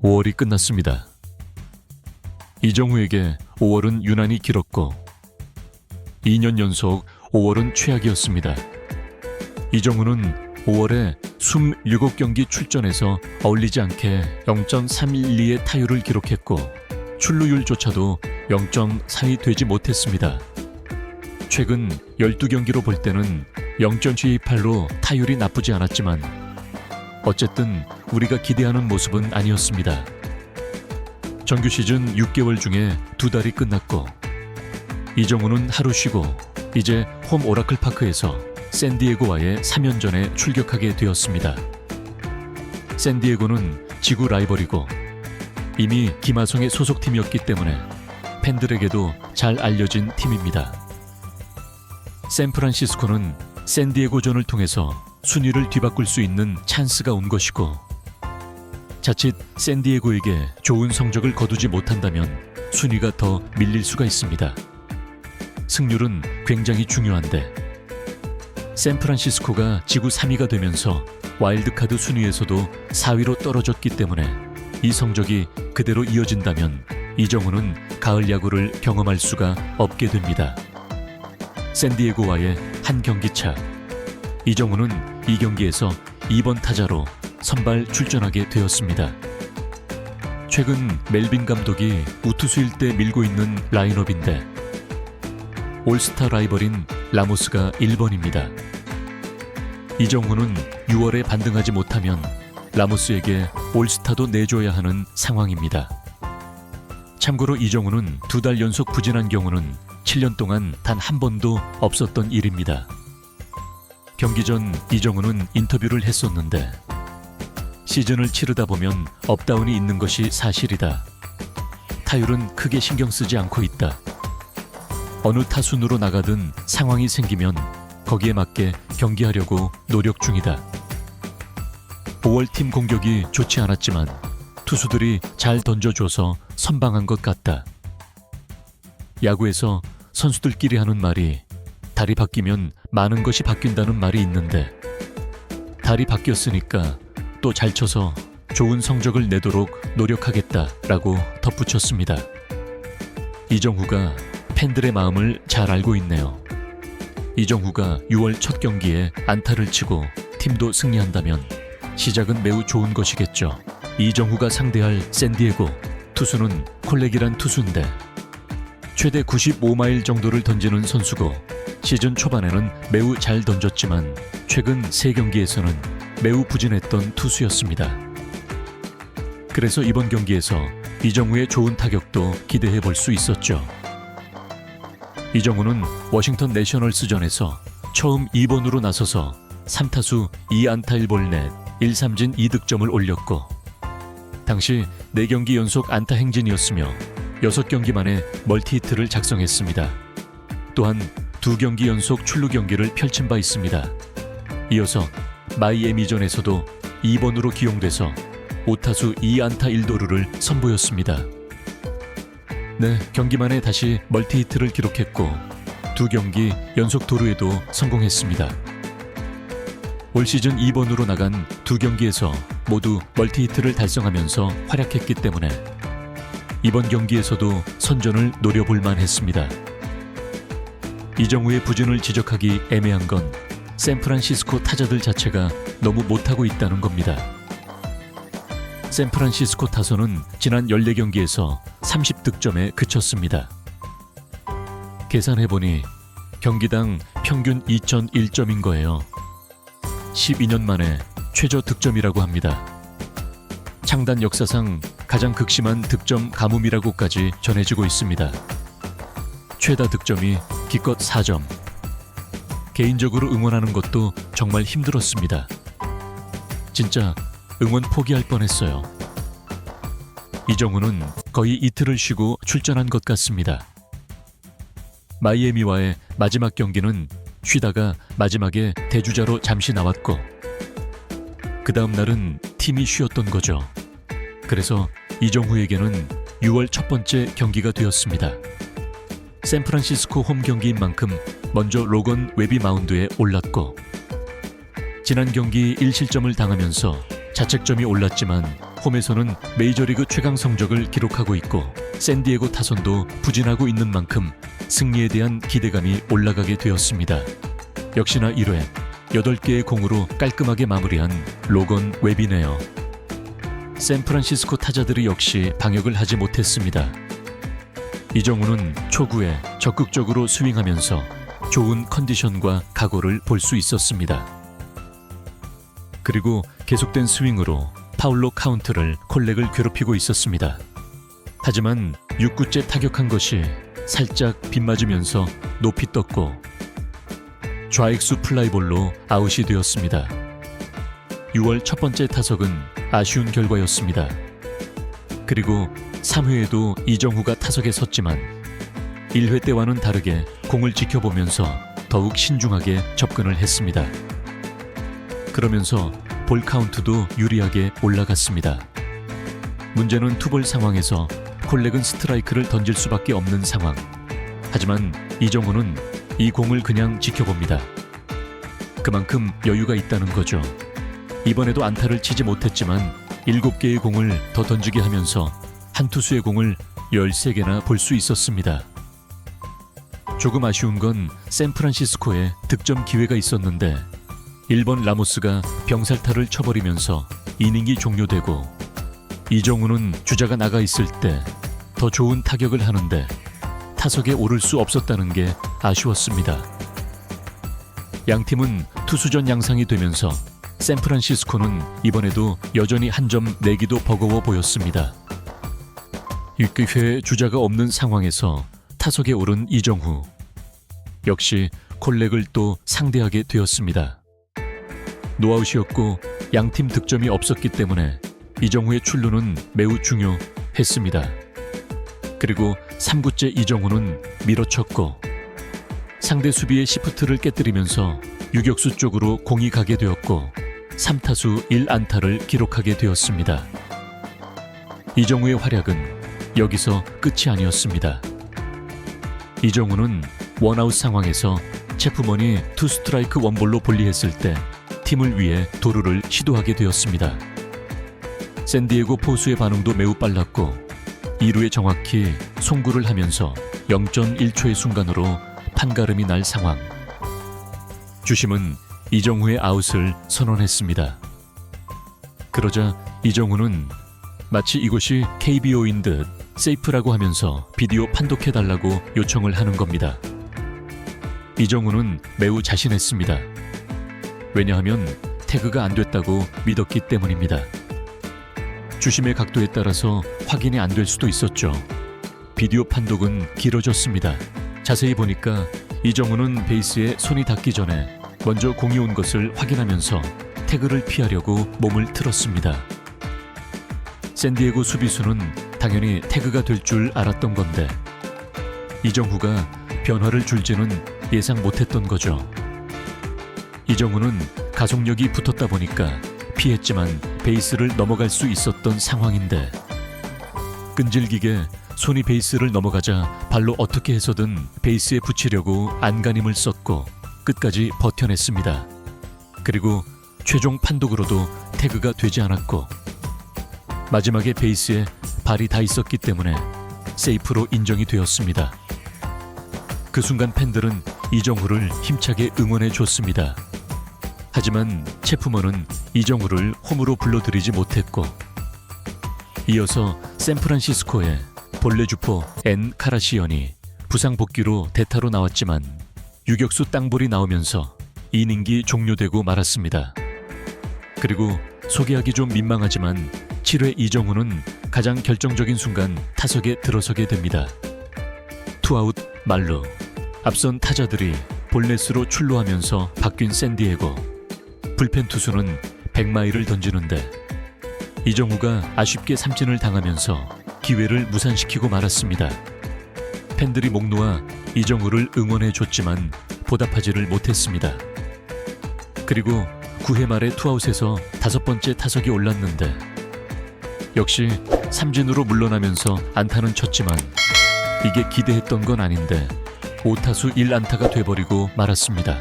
5월이 끝났습니다. 이정후에게 5월은 유난히 길었고 2년 연속 5월은 최악이었습니다. 이정후는 5월에 27경기 출전해서 어울리지 않게 0.312의 타율을 기록했고 출루율조차도 0.4이 되지 못했습니다. 최근 12경기로 볼 때는 0.28로 타율이 나쁘지 않았지만 어쨌든 우리가 기대하는 모습은 아니었습니다. 정규 시즌 6개월 중에 2달이 끝났고 이정후는 하루 쉬고 이제 홈 오라클 파크에서 샌디에고와의 3연전에 출격하게 되었습니다. 샌디에고는 지구 라이벌이고 이미 김하성의 소속팀이었기 때문에 팬들에게도 잘 알려진 팀입니다. 샌프란시스코는 샌디에고전을 통해서 순위를 뒤바꿀 수 있는 찬스가 온 것이고 자칫 샌디에고에게 좋은 성적을 거두지 못한다면 순위가 더 밀릴 수가 있습니다. 승률은 굉장히 중요한데 샌프란시스코가 지구 3위가 되면서 와일드카드 순위에서도 4위로 떨어졌기 때문에 이 성적이 그대로 이어진다면 이정후는 가을 야구를 경험할 수가 없게 됩니다. 샌디에고와의 한 경기 차, 이정후는 이 경기에서 2번 타자로 선발 출전하게 되었습니다. 최근 멜빈 감독이 우투수일 때 밀고 있는 라인업인데 올스타 라이벌인 라모스가 1번입니다. 이정후는 6월에 반등하지 못하면 라모스에게 올스타도 내줘야 하는 상황입니다. 참고로 이정후는 2달 연속 부진한 경우는 7년 동안 단 한 번도 없었던 일입니다. 경기 전 이정후는 인터뷰를 했었는데 시즌을 치르다 보면 업다운이 있는 것이 사실이다. 타율은 크게 신경 쓰지 않고 있다. 어느 타순으로 나가든 상황이 생기면 거기에 맞게 경기하려고 노력 중이다. 5월 팀 공격이 좋지 않았지만 투수들이 잘 던져줘서 선방한 것 같다. 야구에서 선수들끼리 하는 말이 달이 바뀌면 많은 것이 바뀐다는 말이 있는데 달이 바뀌었으니까 또 잘 쳐서 좋은 성적을 내도록 노력하겠다라고 덧붙였습니다. 이정후가 팬들의 마음을 잘 알고 있네요. 이정후가 6월 첫 경기에 안타를 치고 팀도 승리한다면 시작은 매우 좋은 것이겠죠. 이정후가 상대할 샌디에고 투수는 콜렉이란 투수인데 최대 95마일 정도를 던지는 선수고 시즌 초반에는 매우 잘 던졌지만 최근 3경기에서는 매우 부진했던 투수였습니다. 그래서 이번 경기에서 이정후의 좋은 타격도 기대해 볼 수 있었죠. 이정후는 워싱턴 내셔널스전에서 처음 2번으로 나서서 3타수 2안타 1볼넷 1삼진 2득점을 올렸고 당시 4경기 연속 안타 행진이었으며 6경기 만에 멀티히트를 작성했습니다. 또한 2경기 연속 출루 경기를 펼친 바 있습니다. 이어서 마이애미전에서도 2번으로 기용돼서 5타수 2안타 1도루를 선보였습니다. 경기 만에 다시 멀티히트를 기록했고 2경기 연속 도루에도 성공했습니다. 올 시즌 2번으로 나간 2경기에서 모두 멀티히트를 달성하면서 활약했기 때문에 이번 경기에서도 선전을 노려볼 만했습니다. 이정후의 부진을 지적하기 애매한 건 샌프란시스코 타자들 자체가 너무 못하고 있다는 겁니다. 샌프란시스코 타선은 지난 14경기에서 30득점에 그쳤습니다. 계산해보니 경기당 평균 2.1점인 거예요. 12년 만에 최저 득점이라고 합니다. 창단 역사상 가장 극심한 득점 가뭄이라고까지 전해지고 있습니다. 최다 득점이 기껏 4점. 개인적으로 응원하는 것도 정말 힘들었습니다. 진짜 응원 포기할 뻔했어요. 이정후는 거의 이틀을 쉬고 출전한 것 같습니다. 마이애미와의 마지막 경기는 쉬다가 마지막에 대주자로 잠시 나왔고 그 다음 날은 팀이 쉬었던 거죠. 그래서 이정후에게는 6월 첫 번째 경기가 되었습니다. 샌프란시스코 홈 경기인 만큼 먼저 로건 웨비 마운드에 올랐고 지난 경기 1실점을 당하면서 자책점이 올랐지만 홈에서는 메이저리그 최강 성적을 기록하고 있고 샌디에고 타선도 부진하고 있는 만큼 승리에 대한 기대감이 올라가게 되었습니다. 역시나 1회 8개의 공으로 깔끔하게 마무리한 로건 웹이네요. 샌프란시스코 타자들이 역시 방역을 하지 못했습니다. 이정우는 초구에 적극적으로 스윙하면서 좋은 컨디션과 각오를 볼 수 있었습니다. 그리고 계속된 스윙으로 파울로 카운트를 콜렉을 괴롭히고 있었습니다. 하지만 6구째 타격한 것이 살짝 빗맞으면서 높이 떴고 좌익수 플라이볼로 아웃이 되었습니다. 6월 첫 번째 타석은 아쉬운 결과였습니다. 그리고 3회에도 이정후가 타석에 섰지만 1회 때와는 다르게 공을 지켜보면서 더욱 신중하게 접근을 했습니다. 그러면서 볼 카운트도 유리하게 올라갔습니다. 문제는 투볼 상황에서 콜렉은 스트라이크를 던질 수밖에 없는 상황. 하지만 이정후는 이 공을 그냥 지켜봅니다. 그만큼 여유가 있다는 거죠. 이번에도 안타를 치지 못했지만 7개의 공을 더 던지게 하면서 한 투수의 공을 13개나 볼 수 있었습니다. 조금 아쉬운 건 샌프란시스코에 득점 기회가 있었는데 1번 라모스가 병살타를 쳐버리면서 이닝이 종료되고 이정우는 주자가 나가 있을 때 더 좋은 타격을 하는데 타석에 오를 수 없었다는 게 아쉬웠습니다. 양팀은 투수전 양상이 되면서 샌프란시스코는 이번에도 여전히 한 점 내기도 버거워 보였습니다. 6회 주자가 없는 상황에서 타석에 오른 이정후. 역시 콜렉을 또 상대하게 되었습니다. 노아웃이었고 양팀 득점이 없었기 때문에 이정후의 출루는 매우 중요했습니다. 그리고 3구째 이정후는 밀어쳤고 상대 수비의 시프트를 깨뜨리면서 유격수 쪽으로 공이 가게 되었고 3타수 1안타를 기록하게 되었습니다. 이정후의 활약은 여기서 끝이 아니었습니다. 이정후는 원아웃 상황에서 체프먼이 투 스트라이크 원볼로 볼리했을 때 팀을 위해 도루를 시도하게 되었습니다. 샌디에고 포수의 반응도 매우 빨랐고 2루에 정확히 송구를 하면서 0.1초의 순간으로 판가름이 날 상황. 주심은 이정후의 아웃을 선언했습니다. 그러자 이정후는 마치 이곳이 KBO인 듯 세이프라고 하면서 비디오 판독해달라고 요청을 하는 겁니다. 이정후는 매우 자신했습니다. 왜냐하면 태그가 안 됐다고 믿었기 때문입니다. 주심의 각도에 따라서 확인이 안 될 수도 있었죠. 비디오 판독은 길어졌습니다. 자세히 보니까 이정후는 베이스에 손이 닿기 전에 먼저 공이 온 것을 확인하면서 태그를 피하려고 몸을 틀었습니다. 샌디에고 수비수는 당연히 태그가 될 줄 알았던 건데 이정후가 변화를 줄지는 예상 못했던 거죠. 이정후는 가속력이 붙었다 보니까 피했지만 베이스를 넘어갈 수 있었던 상황인데 끈질기게 손이 베이스를 넘어가자 발로 어떻게 해서든 베이스에 붙이려고 안간힘을 썼고 끝까지 버텨냈습니다. 그리고 최종 판독으로도 태그가 되지 않았고 마지막에 베이스에 발이 다 있었기 때문에 세이프로 인정이 되었습니다. 그 순간 팬들은 이정후를 힘차게 응원해 줬습니다. 하지만 체프먼은 이정후를 홈으로 불러들이지 못했고 이어서 샌프란시스코의 본래 주포 엔 카라시언이 부상 복귀로 대타로 나왔지만 유격수 땅볼이 나오면서 이닝기 종료되고 말았습니다. 그리고 소개하기 좀 민망하지만 7회 이정후는 가장 결정적인 순간 타석에 들어서게 됩니다. 투아웃 말루. 앞선 타자들이 볼넷으로 출루하면서 바뀐 샌디에고. 불펜 투수는 100마일을 던지는데 이정후가 아쉽게 삼진을 당하면서 기회를 무산시키고 말았습니다. 팬들이 목 놓아 이정후를 응원해 줬지만 보답하지를 못했습니다. 그리고 9회 말에 투아웃에서 5번째 타석이 올랐는데 역시 삼진으로 물러나면서 안타는 쳤지만 이게 기대했던 건 아닌데 5타수 1안타가 돼버리고 말았습니다.